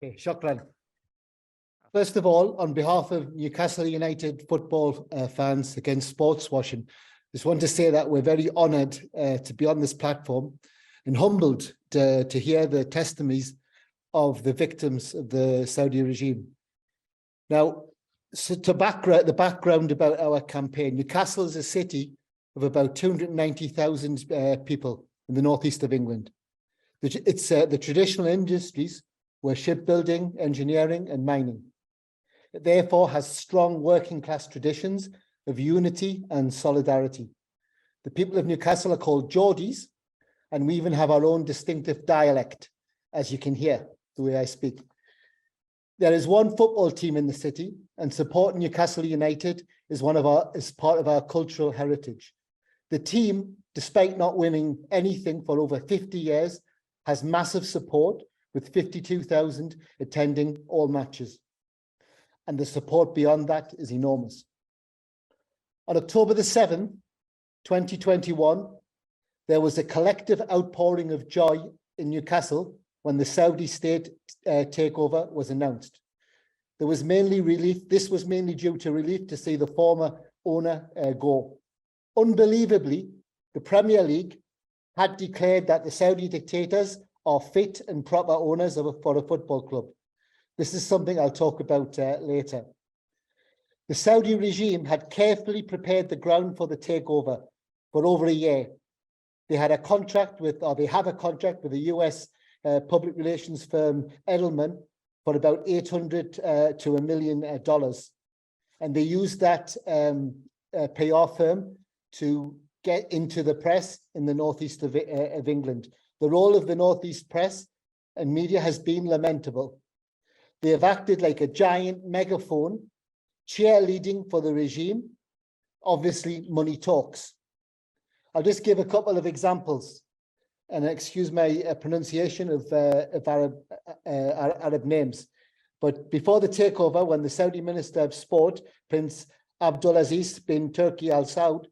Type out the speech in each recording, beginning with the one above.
Okay, shukran. First of all, on behalf of Newcastle United football fans against sports washing, just want to say that we're very honoured to be on this platform and humbled to hear the testimonies of the victims of the Saudi regime. Now, so the background about our campaign, Newcastle is a city of about 290,000 people in the northeast of England. It's the traditional industries were shipbuilding, engineering and mining. It therefore has strong working class traditions of unity and solidarity. The people of Newcastle are called Geordies, and we even have our own distinctive dialect, as you can hear the way I speak. There is one football team in the city, and supporting Newcastle United is part of our cultural heritage. The team, despite not winning anything for over 50 years, has massive support, with 52,000 attending all matches. And the support beyond that is enormous. On October the 7th, 2021, there was a collective outpouring of joy in Newcastle when the Saudi state takeover was announced. This was mainly due to relief to see the former owner go. Unbelievably, the Premier League had declared that the Saudi dictators are fit and proper owners for a football club. This is something I'll talk about later. The Saudi regime had carefully prepared the ground for the takeover for over a year. They have a contract with the US public relations firm Edelman for about $800 to $1 million. And they used that PR firm to get into the press in the northeast of England. The role of the northeast press and media has been lamentable. They have acted like a giant megaphone, cheerleading for the regime. Obviously, money talks. I'll just give a couple of examples, and excuse my pronunciation of Arab names. But before the takeover, when the Saudi Minister of Sport, Prince Abdulaziz bin Turki Al Saud,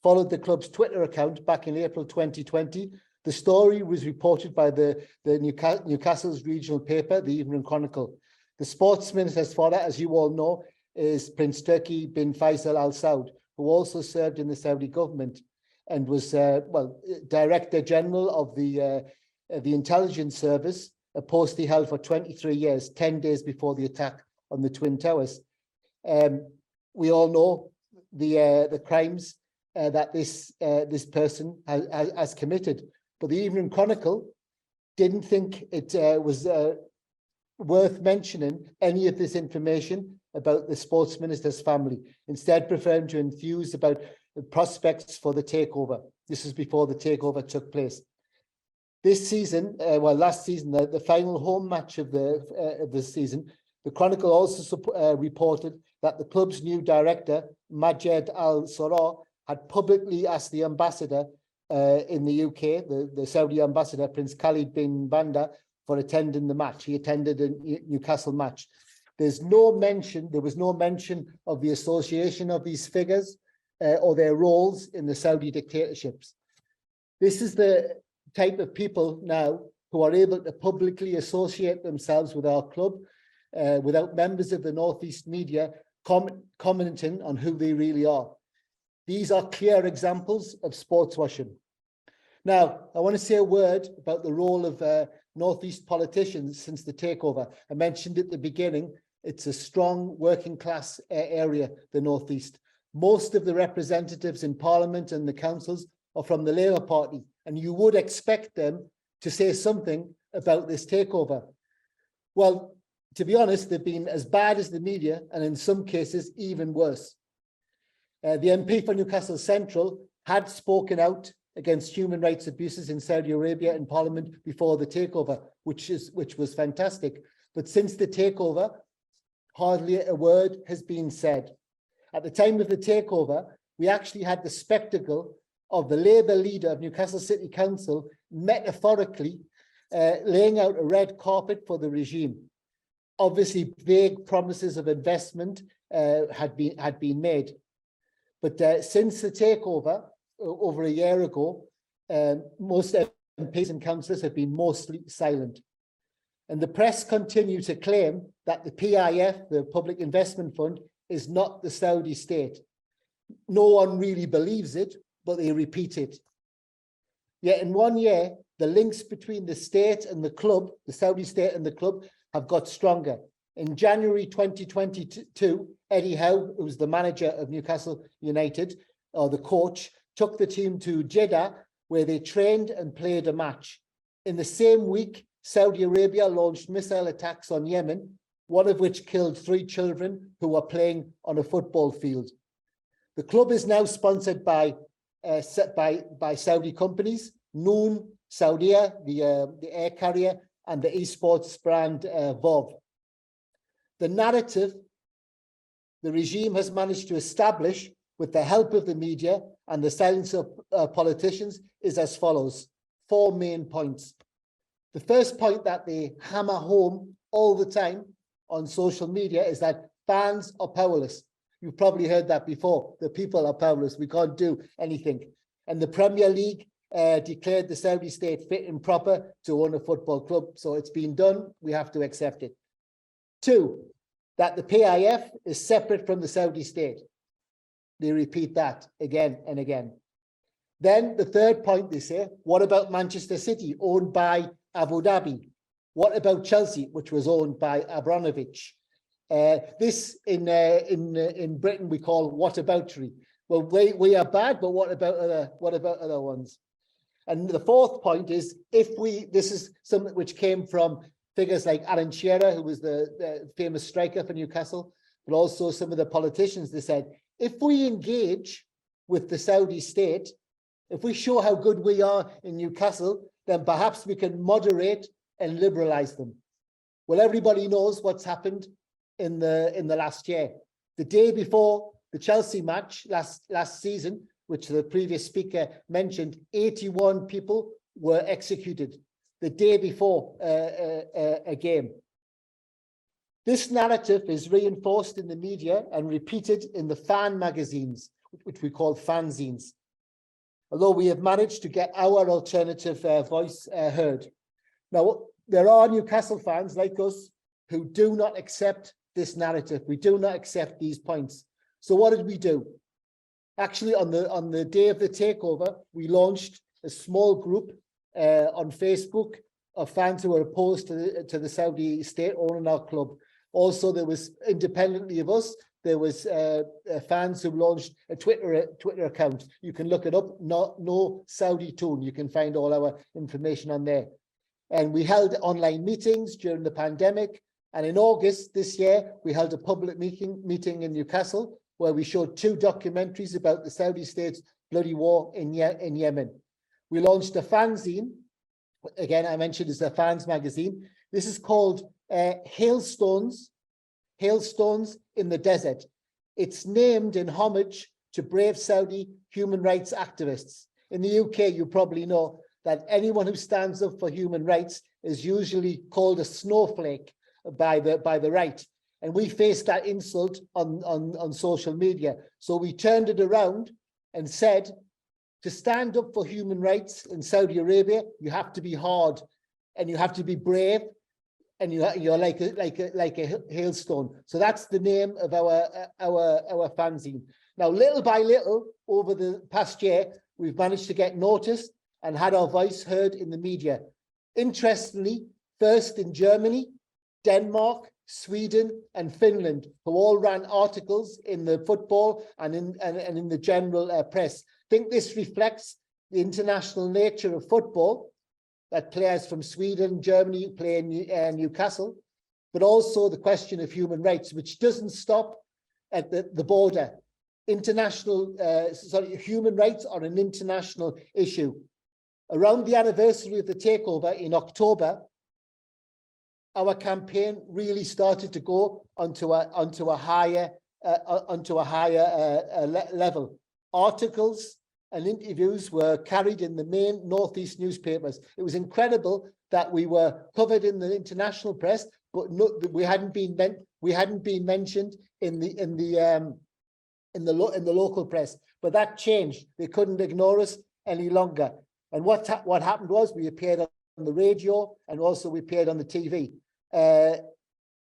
followed the club's Twitter account back in April 2020, the story was reported by the Newcastle's regional paper, the Evening Chronicle. The sports minister for that, as you all know, is Prince Turki bin Faisal Al Saud, who also served in the Saudi government and was, Director General of the Intelligence Service, a post he held for 23 years, 10 days before the attack on the Twin Towers. We all know the crimes that this person has committed. But the Evening Chronicle didn't think it was worth mentioning any of this information about the sports minister's family, instead preferring to enthuse about the prospects for the takeover. This is before the takeover took place. This season, last season, the final home match of the season, the Chronicle also reported that the club's new director, Majed Al-Sarraj, had publicly asked the ambassador in the UK, the Saudi ambassador, Prince Khalid bin Banda, for attending the match. He attended a Newcastle match. There was no mention of the association of these figures or their roles in the Saudi dictatorships. This is the type of people now who are able to publicly associate themselves with our club without members of the Northeast media commenting on who they really are. These are clear examples of sports washing. Now, I want to say a word about the role of Northeast politicians since the takeover. I mentioned at the beginning, it's a strong working class area, the Northeast. Most of the representatives in Parliament and the councils are from the Labour Party, and you would expect them to say something about this takeover. Well, to be honest, they've been as bad as the media, and in some cases, even worse. The MP for Newcastle Central had spoken out against human rights abuses in Saudi Arabia in Parliament before the takeover, which was fantastic. But since the takeover, hardly a word has been said. At the time of the takeover, we actually had the spectacle of the Labour leader of Newcastle City Council metaphorically laying out a red carpet for the regime. Obviously, vague promises of investment had been made. But since the takeover, over a year ago, most MPs and councillors have been mostly silent. And the press continue to claim that the PIF, the Public Investment Fund, is not the Saudi state. No one really believes it, but they repeat it. Yet in 1 year, the links between the state and the club, the Saudi state and the club, have got stronger. In January 2022, Eddie Howe, who was the manager of Newcastle United, or the coach, took the team to Jeddah, where they trained and played a match. In the same week, Saudi Arabia launched missile attacks on Yemen, one of which killed 3 children who were playing on a football field. The club is now sponsored by Saudi companies, Noon, Saudia, the air carrier, and the esports brand VOV. The narrative the regime has managed to establish with the help of the media and the silence of politicians is as follows. 4 main points. The first point that they hammer home all the time on social media is that fans are powerless. You've probably heard that before. The people are powerless. We can't do anything. And the Premier League declared the Saudi state fit and proper to own a football club. So it's been done. We have to accept it. 2, that the PIF is separate from the Saudi state. They repeat that again and again. Then the third point, they say, what about Manchester City, owned by Abu Dhabi? What about Chelsea, which was owned by Abramovich? This in Britain we call whataboutery. Well, we are bad, but what about other ones? And the fourth point is, this is something which came from figures like Alan Shearer, who was the famous striker for Newcastle, but also some of the politicians. They said, if we engage with the Saudi state, if we show how good we are in Newcastle, then perhaps we can moderate and liberalize them. Well, everybody knows what's happened in the last year. The day before the Chelsea match last season, which the previous speaker mentioned, 81 people were executed the day before a game. This narrative is reinforced in the media and repeated in the fan magazines, which we call fanzines, although we have managed to get our alternative voice heard. Now, there are Newcastle fans like us who do not accept this narrative. We do not accept these points. So what did we do? Actually, on the day of the takeover, we launched a small group on Facebook of fans who were opposed to the Saudi state owning our club. Also, there was, independently of us, there was fans who launched a Twitter account. You can look it up, no Saudi Toon. You can find all our information on there. And we held online meetings during the pandemic. And in August this year, we held a public meeting in Newcastle where we showed 2 documentaries about the Saudi state's bloody war in Yemen. We launched a fanzine. Again, I mentioned it's a fans magazine. This is called Hailstones in the Desert. It's named in homage to brave Saudi human rights activists. In the UK, you probably know that anyone who stands up for human rights is usually called a snowflake by the right. And we faced that insult on social media. So we turned it around and said, to stand up for human rights in Saudi Arabia, you have to be hard and you have to be brave, and you're like a hailstone. So that's the name of our fanzine. Now, little by little, over the past year, we've managed to get noticed and had our voice heard in the media. Interestingly, first in Germany, Denmark, Sweden, and Finland, who all ran articles in the football and in the general press. I think this reflects the international nature of football, that players from Sweden, Germany play in Newcastle, but also the question of human rights, which doesn't stop at the border. Human rights are an international issue. Around the anniversary of the takeover in October, our campaign really started to go onto a higher level. Articles and interviews were carried in the main Northeast newspapers. It was incredible that we were covered in the international press, but we hadn't been mentioned in the local press. But that changed. They couldn't ignore us any longer. And what happened was we appeared the radio, and also we appeared on the TV.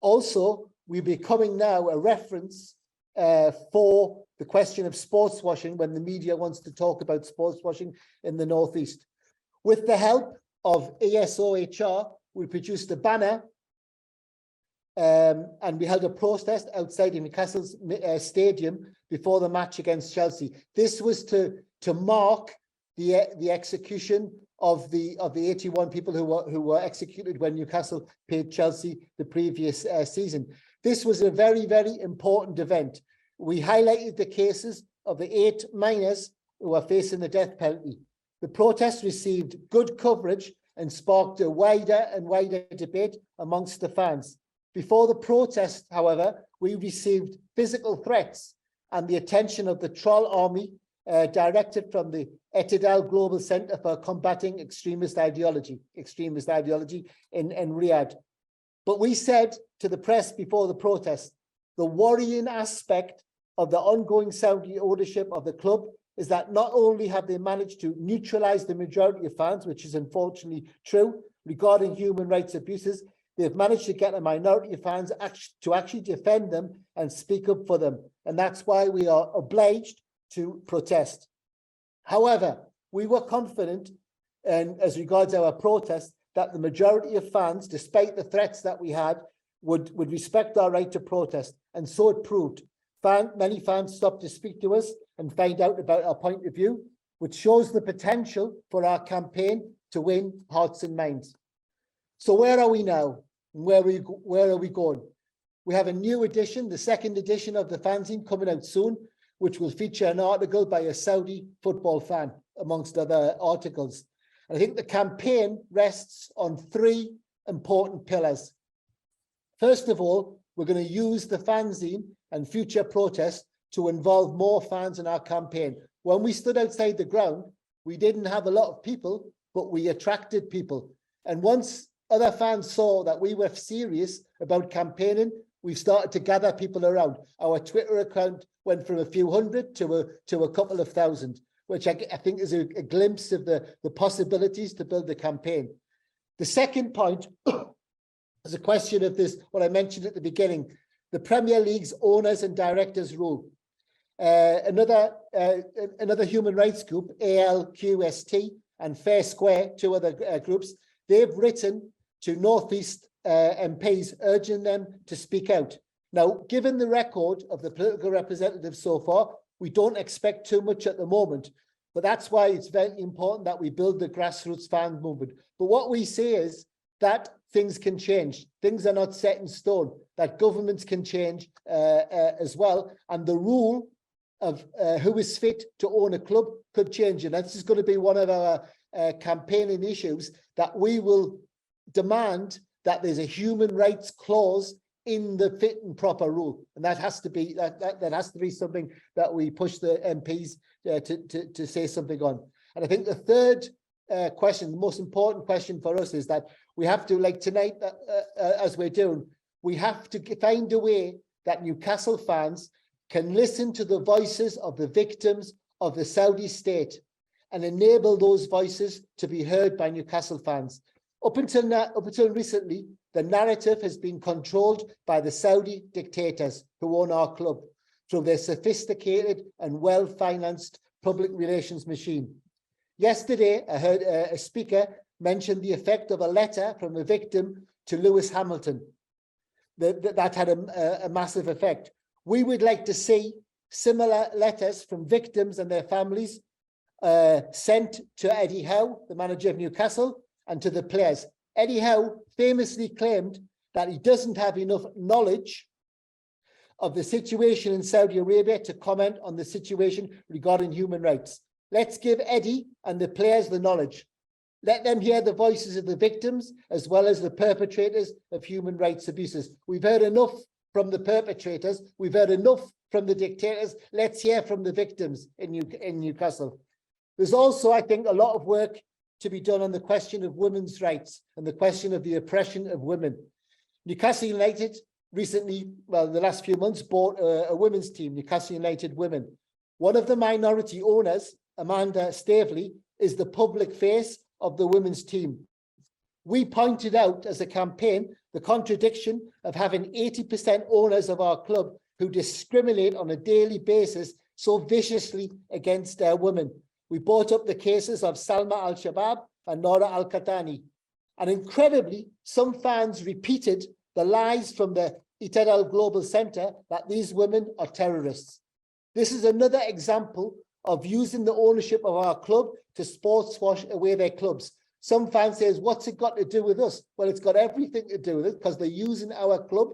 Also, we're becoming now a reference for the question of sports washing when the media wants to talk about sports washing in the Northeast. With the help of ESOHR, we produced a banner and we held a protest outside in Newcastle's stadium before the match against Chelsea. This was to mark the execution of the 81 people who were executed when Newcastle paid Chelsea the previous season. This was a very, very important event. We highlighted the cases of the 8 minors who are facing the death penalty. The protest received good coverage and sparked a wider and wider debate amongst the fans. Before the protest, however, we received physical threats and the attention of the Troll Army directed from the Etidal Global Center for Combating Extremist Ideology in Riyadh. But we said to the press before the protest, the worrying aspect of the ongoing Saudi ownership of the club is that not only have they managed to neutralize the majority of fans, which is unfortunately true, regarding human rights abuses, they've managed to get a minority of fans to actually defend them and speak up for them. And that's why we are obliged to protest. However, we were confident, and as regards our protest, that the majority of fans, despite the threats that we had, would respect our right to protest. And so it proved. Many fans stopped to speak to us and find out about our point of view, which shows the potential for our campaign to win hearts and minds. So where are we now? Where are we going? We have a new edition, the second edition of the fanzine coming out soon, which will feature an article by a Saudi football fan, amongst other articles. And I think the campaign rests on 3 important pillars. First of all, we're going to use the fanzine and future protests to involve more fans in our campaign. When we stood outside the ground, we didn't have a lot of people, but we attracted people. And once other fans saw that we were serious about campaigning, we started to gather people around. Our Twitter account went from a few hundred to a couple of thousand, which I think is a glimpse of the possibilities to build the campaign. The second point is a question of this, what I mentioned at the beginning, the Premier League's owners and directors rule. Another human rights group, ALQST and Fair Square, 2 other groups, they've written to Northeast MPs urging them to speak out. Now, given the record of the political representatives so far, we don't expect too much at the moment, but that's why it's very important that we build the grassroots fan movement. But what we say is that things can change. Things are not set in stone, that governments can change as well. And the rule of who is fit to own a club could change. And that's just going to be one of our campaigning issues, that we will demand that there's a human rights clause in the fit and proper rule, and that has to be that has to be something that we push the MPs to say something on. And I think the third question, the most important question for us, is that we have to, like tonight, as we're doing, we have to find a way that Newcastle fans can listen to the voices of the victims of the Saudi state and enable those voices to be heard by Newcastle fans. Up until recently, the narrative has been controlled by the Saudi dictators who own our club through their sophisticated and well-financed public relations machine. Yesterday, I heard a speaker mention the effect of a letter from a victim to Lewis Hamilton. That had a massive effect. We would like to see similar letters from victims and their families sent to Eddie Howe, the manager of Newcastle, and to the players. Eddie Howe famously claimed that he doesn't have enough knowledge of the situation in Saudi Arabia to comment on the situation regarding human rights. Let's give Eddie and the players the knowledge. Let them hear the voices of the victims as well as the perpetrators of human rights abuses. We've heard enough from the perpetrators. We've heard enough from the dictators. Let's hear from the victims in Newcastle. There's also, I think, a lot of work to be done on the question of women's rights and the question of the oppression of women. Newcastle United recently, well, in the last few months, bought a women's team, Newcastle United Women. One of the minority owners, Amanda Staveley, is the public face of the women's team. We pointed out as a campaign the contradiction of having 80% owners of our club who discriminate on a daily basis so viciously against women. We brought up the cases of Salma Al-Shabaab and Nora Al-Qatani. And incredibly, some fans repeated the lies from the Itadal Global Centre that these women are terrorists. This is another example of using the ownership of our club to sports wash away their clubs. Some fans say, what's it got to do with us? Well, it's got everything to do with it because they're using our club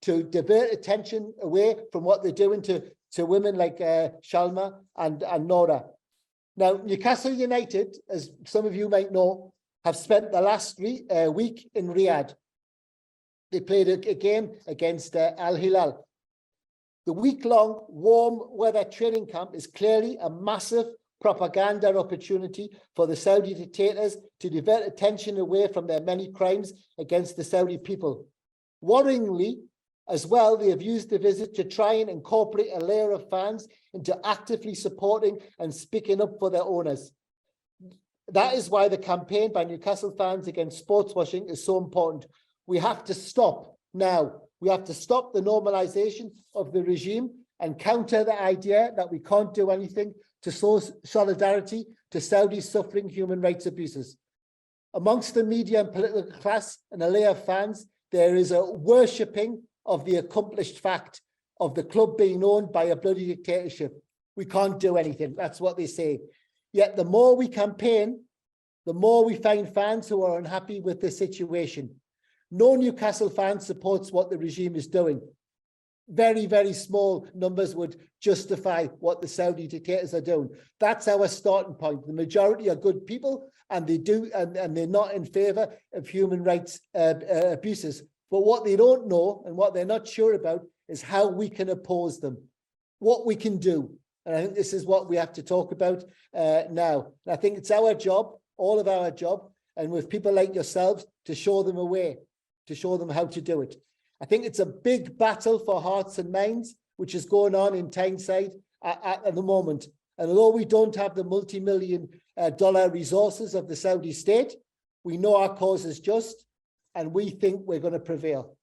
to divert attention away from what they're doing to women like Shalma and Nora. Now, Newcastle United, as some of you might know, have spent the last week in Riyadh. They played a game against Al Hilal. The week-long warm weather training camp is clearly a massive propaganda opportunity for the Saudi dictators to divert attention away from their many crimes against the Saudi people. Worryingly, as well, they have used the visit to try and incorporate a layer of fans into actively supporting and speaking up for their owners. That is why the campaign by Newcastle fans against sports washing is so important. We have to stop now. We have to stop the normalization of the regime and counter the idea that we can't do anything to show solidarity to Saudis suffering human rights abuses. Amongst the media and political class and a layer of fans, there is a worshipping of the accomplished fact of the club being owned by a bloody dictatorship. We can't do anything. That's what they say. Yet the more we campaign, the more we find fans who are unhappy with the situation. No Newcastle fan supports what the regime is doing. Very, very small numbers would justify what the Saudi dictators are doing. That's our starting point. The majority are good people, and they're not in favor of human rights abuses. But what they don't know and what they're not sure about is how we can oppose them, what we can do. And I think this is what we have to talk about now. And I think it's our job, all of our job, and with people like yourselves, to show them a way, to show them how to do it. I think it's a big battle for hearts and minds, which is going on in Tyneside at the moment. And although we don't have the multi-million dollar resources of the Saudi state, we know our cause is just, and we think we're going to prevail.